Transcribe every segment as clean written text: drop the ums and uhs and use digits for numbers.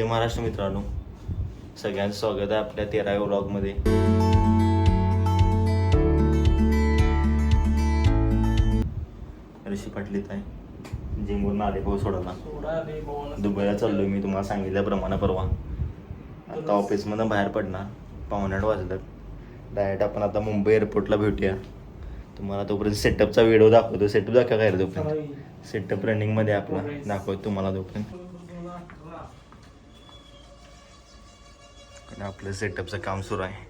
जय महाराष्ट्र मित्रांनो, सगळ्यांचं स्वागत आहे आपल्या 13व्या व्लॉगमध्ये. ऋषी पाटलीत आहे, जिमवरून आले भाऊ सोडायला. दुबईला चाललोय मी तुम्हाला सांगितल्याप्रमाणे परवा. आता ऑफिसमधून बाहेर पडणार, 8:15 वाजलं. डायरेक्ट आपण आता मुंबई एअरपोर्टला भेटूया. तुम्हाला तोपर्यंत सेटअपचा व्हिडिओ दाखवतो. सेटअप दाखवा काय रे तोपर्यंत. सेटअप रनिंगमध्ये आपला दाखवतो तुम्हाला तोपर्यंत. आपलं सेटअपचं काम सुरू आहे.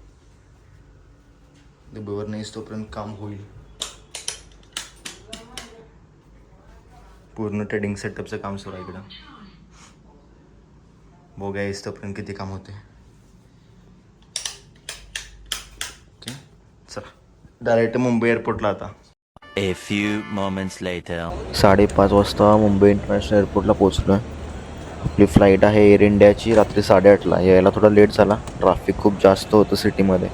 दुबईवर नाहीच तोपर्यंत काम होईल. पूर्ण ट्रेडिंग सेटअपचं काम सुरू आहे इकडं. बघा येस तोपर्यंत किती काम होते. ओके चला डायरेक्ट मुंबई एअरपोर्टला आता. A few moments later. 5:30 वाजता मुंबई इंटरनॅशनल एअरपोर्टला पोहोचलो आहे. आपली फ्लाईट आहे एअर इंडियाची रात्री 8:30ला. यायला थोडा लेट झाला, ट्रॅफिक खूप जास्त होतं सिटीमध्ये.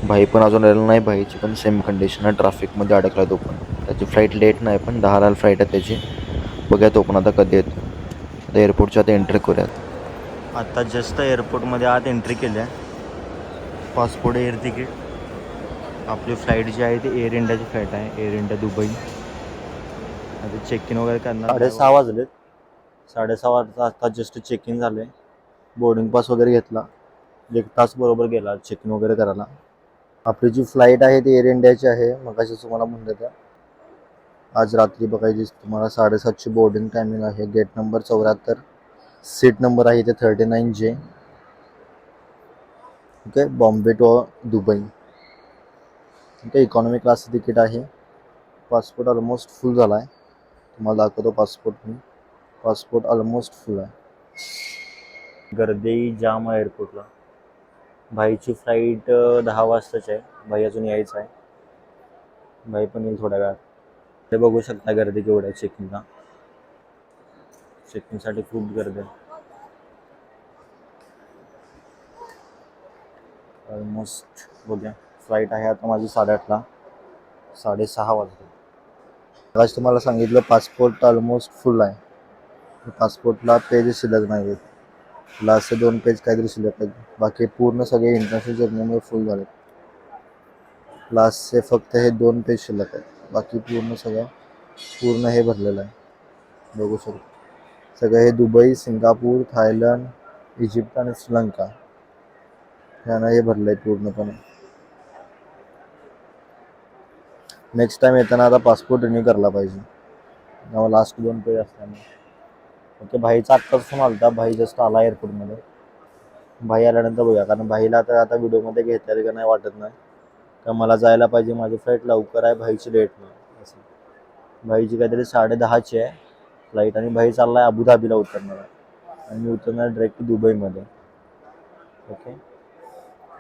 भाई पण अजून आलेला नाही. भाईची पण सेम कंडिशन आहे, ट्रॅफिकमध्ये अडकला तो पण. त्याची फ्लाईट लेट नाही पण 10ला फ्लाईट आहे त्याची. बघूया तो पण आता कधी येतो. आता एअरपोर्टच्या आता एंट्री करूयात. आता जस्ट एअरपोर्टमध्ये आत एंट्री केल्या. Passport air ticket. आपली फ्लाईट जी आहे ती एअर इंडियाची फ्लाईट आहे, एअर इंडिया दुबई. आता चेक इन वगैरे करणार. 6:30 वाजलेत. 6:30 वाजता आता जस्ट चेक इन झाले. बोर्डिंग पास वगैरे घेतला. 1 तास बरोबर गेला चेक इन वगैरे करायला. आपली जी फ्लाईट आहे ती एअर इंडियाची आहे. मगाशी तुम्हाला म्हणलं होतं आज रात्री बघायची तुम्हाला 7:30ची बोर्डिंग टायमिंग आहे. गेट नंबर 74, सीट नंबर आहे इथे 39J. Okay, Bombay to Dubai. Okay, economy क्लासचं तिकीट आहे. पासपोर्ट ऑलमोस्ट फुल झाला आहे. तुम्हाला दाखवतो पासपोर्ट मी. पासपोर्ट ऑलमोस्ट फुल आहे. गर्दी जाम आहे एअरपोर्टला. भाईची फ्लाईट 10 वाजताची आहे. भाई अजून यायचं आहे. भाई पण येईल थोड्या वेळात. ते बघू शकता गर्दी केवढी आहे चेकिंगला. चेकिंगसाठी खूप गर्दी आहे. ऑलमोस्ट बघूया. फ्लाईट आहे आता माझी 8:30ला. 6:30 वाजले. आज तुम्हाला सांगितलं पासपोर्ट ऑलमोस्ट फुल आहे. पासपोर्टला पेज शिल्लक नाही आहेत. लास्टचे 2 पेज काहीतरी शिल्लक आहेत. बाकी पूर्ण सगळे इंटरनॅशनल जर्नीमुळे फुल झाले. लास्टचे फक्त हे 2 पेज शिल्लक आहेत. बाकी पूर्ण हे भरलेलं आहे. बघू शकतो सगळं हे दुबई, सिंगापूर, थायलंड, इजिप्त आणि श्रीलंका ह्यानं हे भरलं आहे पूर्णपणे. नेक्स्ट टाइम येताना आता पासपोर्ट रिन्यू करायला पाहिजे. लास्ट 2 पेज असताना. ओके, भाईचा आत्ताच फोन आला. भाई जस्ट आला एअरपोर्टमध्ये. भाई आल्यानंतर बघूया, कारण भाईला तर आता व्हिडिओमध्ये घेता येईल का नाही वाटत नाही. का मला जायला पाहिजे, माझी फ्लाईट लवकर आहे, भाईची लेट नाही असं. भाईची काहीतरी 10:30ची आहे फ्लाईट आणि भाई चालला आहे अबुधाबीला उतरणार आहे आणि मी उतरणार डायरेक्ट दुबईमध्ये. ओके,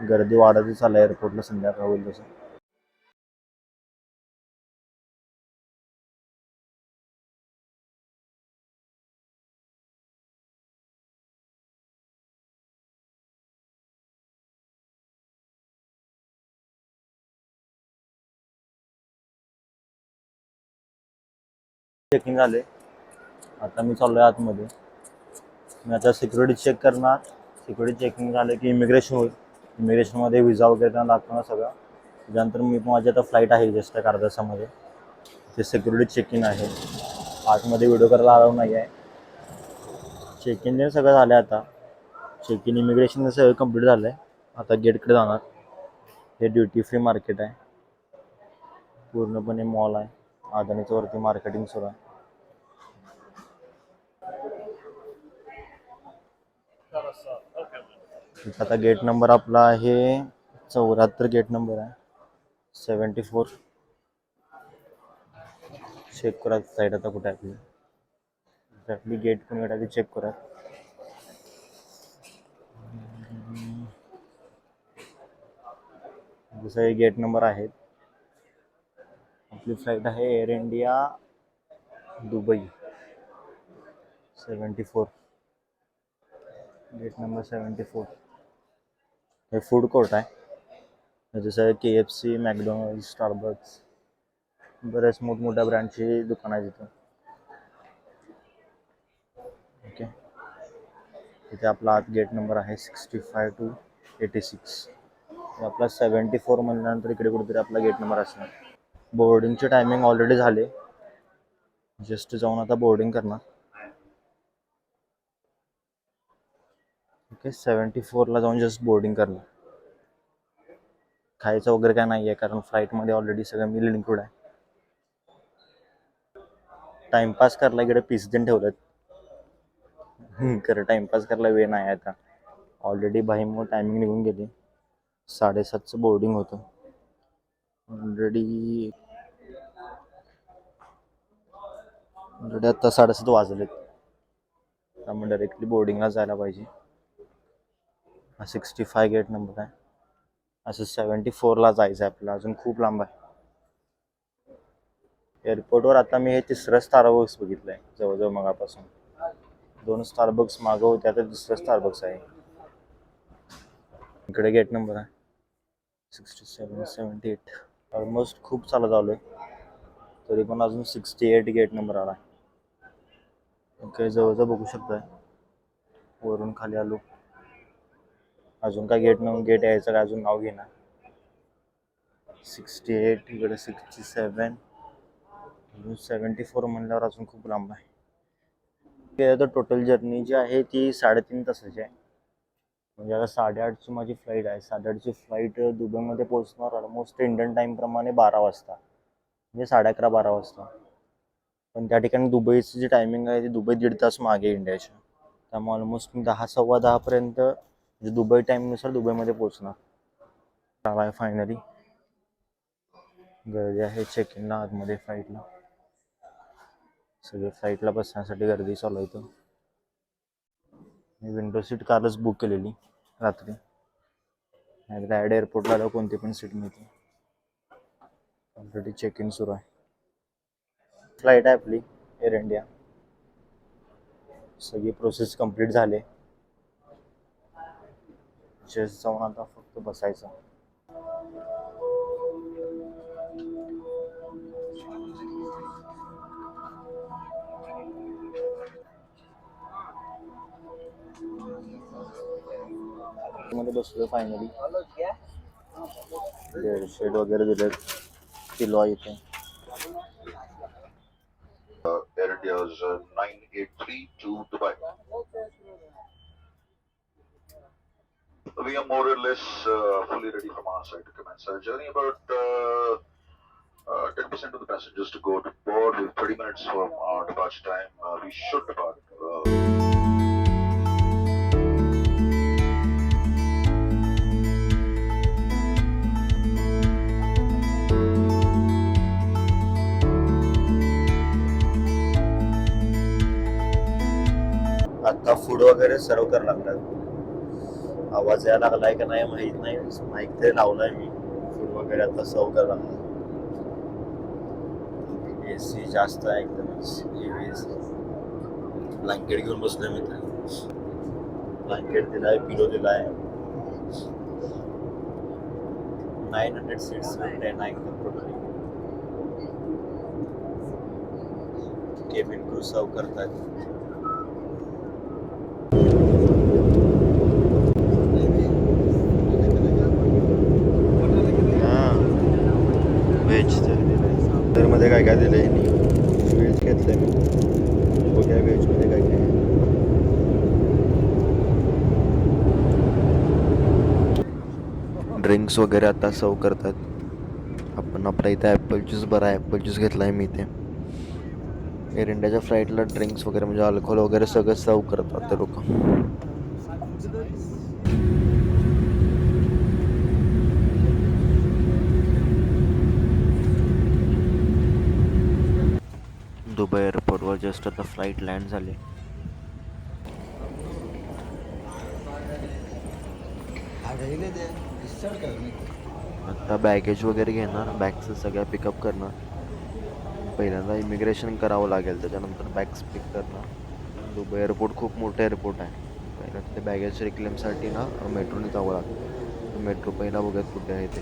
गर्दी वाढतच चालली एअरपोर्टला संध्याकाळ होईल तसं. चेकिंग झाले. आता मी चाललोय आतमध्ये. मी आता सिक्युरिटी चेक करणार. सिक्युरिटी चेकिंग झालं की इमिग्रेशन होईल. इमिग्रेशनमध्ये विजा वगैरे लागतो ना सगळं. त्याच्यानंतर माझी आता फ्लाईट आहे जस्ट एक अर्ध्या तासामध्ये. ते सिक्युरिटी चेकिंग आहे. आतमध्ये व्हिडिओ करायला अलाव नाही आहे. चेकिंग सगळं झालं आहे आता. चेकिंग इमिग्रेशन सगळं कंप्लीट झालं आहे. आता गेटकडे जाणार. हे ड्युटी फ्री मार्केट आहे. पूर्णपणे मॉल आहे. अदानीच्या वरती मार्केटिंग सुरू आहे. आता गेट नंबर आपला आहे 74. गेट नंबर आहे 74. चेक करा साईड आता कुठे आहे आपली गेट पण आधी चेक करा. जसं हे गेट नंबर आहेत. आपली फ्लाईट आहे Air India Dubai 74. Gate number 74. हे फूड कोर्ट आहे. जसं KFC, मॅकडॉनल्ड, स्टारबक्स, बरेच मोठमोठ्या ब्रँडची दुकानं आहेत तिथं. ओके, इथे आपला आत गेट नंबर आहे 65 to 86. आपला 74 म्हणल्यानंतर इकडे कुठेतरी आपला गेट नंबर असणार. बोर्डिंगचे टायमिंग ऑलरेडी झाले. जस्ट जाऊन आता बोर्डिंग करणार. ओके 74ला जाऊन जस्ट बोर्डिंग करणार. खायचं वगैरे काय नाही आहे कारण फ्लाईटमध्ये ऑलरेडी सगळं मील इन्क्लूड आहे. टाइमपास करायला इकडे पीस देऊन ठेवलेत. खरं टाइमपास करायला वेळ नाही आता. ऑलरेडी भाईमुळे टायमिंग निघून गेली. 7:30चं बोर्डिंग होतं. ऑलरेडी आता 7:30 वाजलेत. त्यामुळे डायरेक्टली बोर्डिंगला जायला पाहिजे. हा 65 गेट नंबर आहे. असं 74ला जायचं आहे आपल्याला. अजून खूप लांब आहे. एअरपोर्टवर आता मी हे तिसरं स्टारबक्स बघितलं आहे जवळजवळ मगापासून. 2 स्टारबक्स मागं होते, आता तिसरं स्टारबक्स आहे. इकडे गेट नंबर आहे 67, 78. ऑलमोस्ट खूप चालत आलोय तरी पण अजून 68 गेट नंबर आला. ओके जवळजवळ बघू शकताय. वरून खाली आलो. अजून काय गेट यायचं काय अजून नाव घेणार. 68 इकडे 67 अजून 74 म्हणल्यावर अजून खूप लांब आहे. तर टोटल जर्नी जी आहे ती 3.5 तासाची आहे. म्हणजे आता 8:30ची माझी फ्लाईट आहे. 8:30ची फ्लाईट दुबईमध्ये पोहोचणार ऑलमोस्ट इंडियन टाईमप्रमाणे 12 वाजता, म्हणजे 11:30 12 वाजता. पण त्या ठिकाणी दुबईची जी टायमिंग आहे ती दुबई 1.5 तास मागे इंडियाच्या. त्यामुळे ऑलमोस्ट मी 10 सव्वा 10पर्यंत म्हणजे दुबई टाईमनुसार दुबईमध्ये पोहोचणार. आहे फायनली. गर्दी आहे चेक इनला आतमध्ये फ्लाईटला. सगळे फ्लाईटला बसण्यासाठी गर्दी चालू आहे. मी विंडो सीट कालच बुक केलेली रात्री. नाही डायरेक्ट एअरपोर्टला आल्यावर कोणती पण सीट मिळते. ऑलरेडी चेक इन सुरू आहे. फ्लाईट आहे आपली एअर इंडिया. सगळी प्रोसेस कंप्लीट झाले. जस्ट जाऊन आता फक्त बसायचं. मध्ये बसलो फायनली. बेडशीट वगैरे दिलेत. पिलो इथे. Air India's 983 to Dubai. We are more or less fully ready from our side to commence our journey. About 10% of the passengers to go to board. With 30 minutes from our departure time, we should depart. आता food वगैरे सर्व करायला लागतात. आवाज यायला लागलाय का नाही माहित नाही. माईक तरी लावलाय मी. फूड वगैरे आता सर्व करायला लागणार. AC जास्त आहे एकदमच. ब्लँकेट घेऊन बसलोय मी तर. ब्लँकेट दिलाय, पिलो दिलाय. 900 सीट्स भेटले. 9 टोटली. केबिन क्रू सर्व करतात. व्हेज तर मध्ये काय काय दिलं आहे. व्हेज घेतलं मी. बघूया व्हेजमध्ये काय काय आहे. ड्रिंक्स वगैरे आता सर्व करतात. आपण आपल्या इथे ॲपल ज्यूस बरा आहे. ॲपल ज्यूस घेतला आहे मी इथे. एअर इंडियाच्या फ्लाईटला ड्रिंक्स वगैरे म्हणजे अल्कोहोल वगैरे सगळं सर्व करतात ते लोक. दुबई एअरपोर्टवर जस्ट आता फ्लाईट लँड झाली. आता बॅगेज वगैरे घेणार. बॅग्स सगळ्या पिकअप करणार. पहिल्यांदा इमिग्रेशन करावं लागेल, त्याच्यानंतर बॅग्स पिक करणार. दुबई एअरपोर्ट खूप मोठं एअरपोर्ट आहे. पहिला तिथे बॅगेज रिक्लेमसाठी ना मेट्रोने जावं लागतं. मेट्रो पहिला बघत कुठे आहे ते.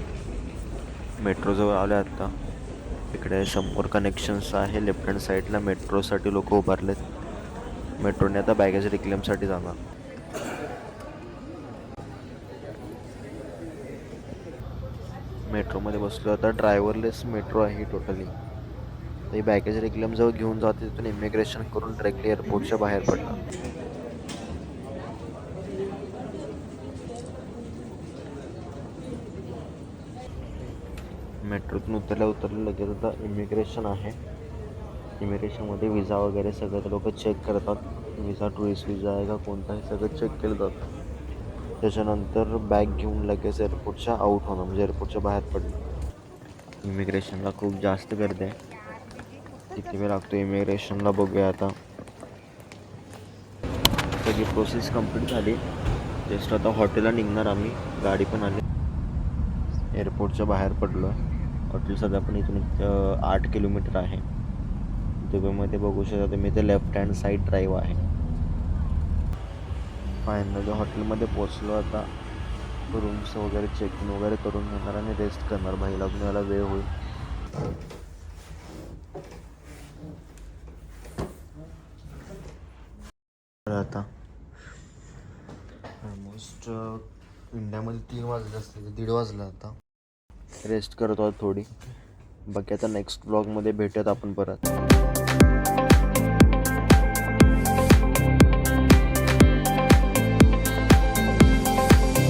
मेट्रोजवळ आले आत्ता. इकडे समोर कनेक्शन्स आहे. लेफ्ट हँड साईडला मेट्रोसाठी लोक उभारलेत. मेट्रोने आता बॅगेज रिक्लेमसाठी जाणार. मेट्रोमध्ये बसलो आता. ड्रायव्हरलेस मेट्रो आहे टोटली. ही बॅगेज रेग्युलम जवळ घेऊन जाते, तिथून इमिग्रेशन करून डायरेक्टली एअरपोर्टच्या बाहेर पडला. मेट्रोतून उतरल्या लगेच आता इमिग्रेशन आहे. इमिग्रेशनमध्ये विजा वगैरे सगळं लोक चेक करतात. विजा टुरिस्ट विजा आहे का कोणता, हे सगळं चेक केलं जातं. त्याच्यानंतर बॅग घेऊन लगेच एअरपोर्टच्या आऊट होणं, म्हणजे एअरपोर्टच्या बाहेर पडणं. इमिग्रेशनला खूप जास्त गर्दी आहे. किती वेळ लागतो इमिग्रेशनला बघूया आता. सगळी प्रोसेस कंप्लीट झाली. जस्ट आता हॉटेलला निघणार आम्ही. गाडी पण आली. एअरपोर्टच्या बाहेर पडलो आहे. हॉटेल सध्या पण इथून 8 किलोमीटर आहे. दुबईमध्ये बघू शकता तुम्ही, ते लेफ्ट हँड साईड ड्राईव्ह आहे. फायनली हॉटेलमध्ये पोचलो आता. रूम्स वगैरे चेक इन वगैरे करून घेणार आणि रेस्ट करणार. भाईला अजून यायला वेळ होईल. आता ऑलमोस्ट इंडियामध्ये 3 वाजले असते, 1:30 वाजले आता. रेस्ट करतो थोडी. बाकी आता नेक्स्ट ब्लॉगमध्ये भेटूयात आपण परत.